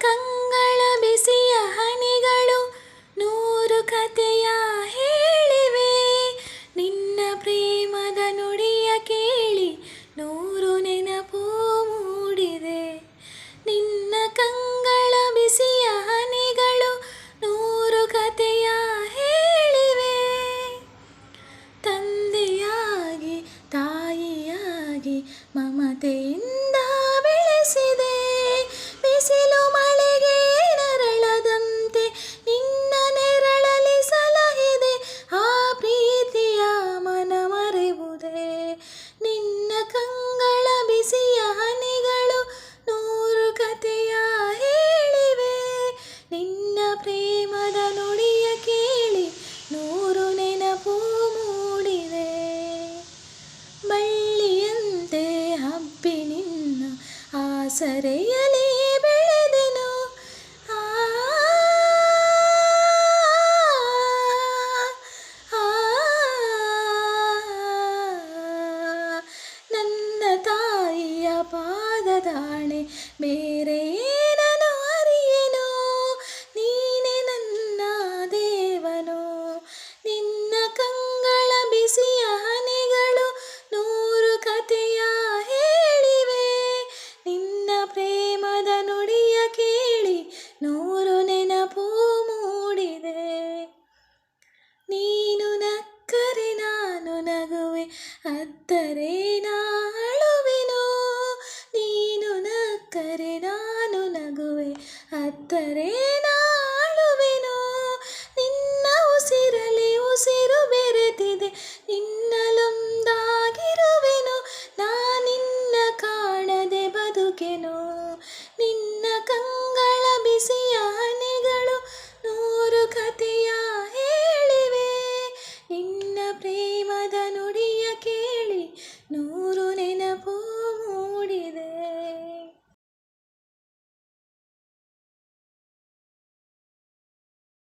ಕಂಗಳ ಬಿಸಿಯ ಹನಿಗಳು ನೂರು ಕಥೆಯ ಹೇಳಿವೆ. ನಿನ್ನ ಪ್ರೇಮದ ನುಡಿಯ ಕೇಳಿ ನೂರು ನೆನಪು ಮೂಡಿದೆ. ನಿನ್ನ ಕಂಗಳ ಬಿಸಿಯ ಹನಿಗಳು ನೂರು ಕಥೆಯ ಹೇಳಿವೆ. ತಂದೆಯಾಗಿ ತಾಯಿಯಾಗಿ ಮಮತೆಯಿಂದ ಬೆಳೆಸಿದೆ. ಬಿಸಿಲು ಮಳೆಗೆ ನರಳದಂತೆ ನಿನ್ನ ನೆರಳಲಿ ಸಲಹಿದೆ. ಆ ಪ್ರೀತಿಯ ಮನ ಮರೆಯುವುದೇ. ನಿನ್ನ ಕಂಗಳ ಬಿಸಿಯ ಹನಿಗಳು ನೂರು ಕಥೆಯ ಹೇಳಿವೆ. ನಿನ್ನ ಪ್ರೇಮದ ನುಡಿಯ ಕೇಳಿ ನೂರು ನೆನಪು ಮೂಡಿದೆ. ಬಳ್ಳಿಯಂತೆ ಹಬ್ಬಿ ನಿನ್ನ ಆಸರೆಯಲಿ ಬೆಳೆದೆನು. ಆ ಆ, ನನ್ನ ತಾಯಿಯ ಪಾದದಾಣೆ ಬೇರೆ ಏನನು ಅರಿಯೆನು. ನೀನೆ ನನ್ನ ದೇವನು. ನಿನ್ನ ಕಂಗಳ ಬಿಸಿಯ ಹನಿಗಳು ನೂರು ಕಥೆಯ ಹೇಳಿವೆ. ನಿನ್ನ ಪ್ರೇಮದ ನುಡಿಯ ಕೇಳಿ ನೂರು ನೆನಪು ಮೂಡಿದೆ. ನೀನು ನಕ್ಕರೆ ನಾನು ನಗುವೆ, ಅತ್ತರೆ ನಾಳುವೆನು. ನೀನು ನಕ್ಕರೆ ನಾನು ನಗುವೆ, ಅತ್ತರೆ ನಾಳುವೆನು. ನಿನ್ನ ಉಸಿರಲಿ ಉಸಿರು ಬೆರೆತಿದೆ, ನಿನ್ನಲೊಂದಾಗಿರುವೆನು. ನಾನಿನ್ನ ಕಾಣದೆ ಬದುಕೆನು. ನಿನ್ನ ಕಂಗಳ ಬಿಸಿಯ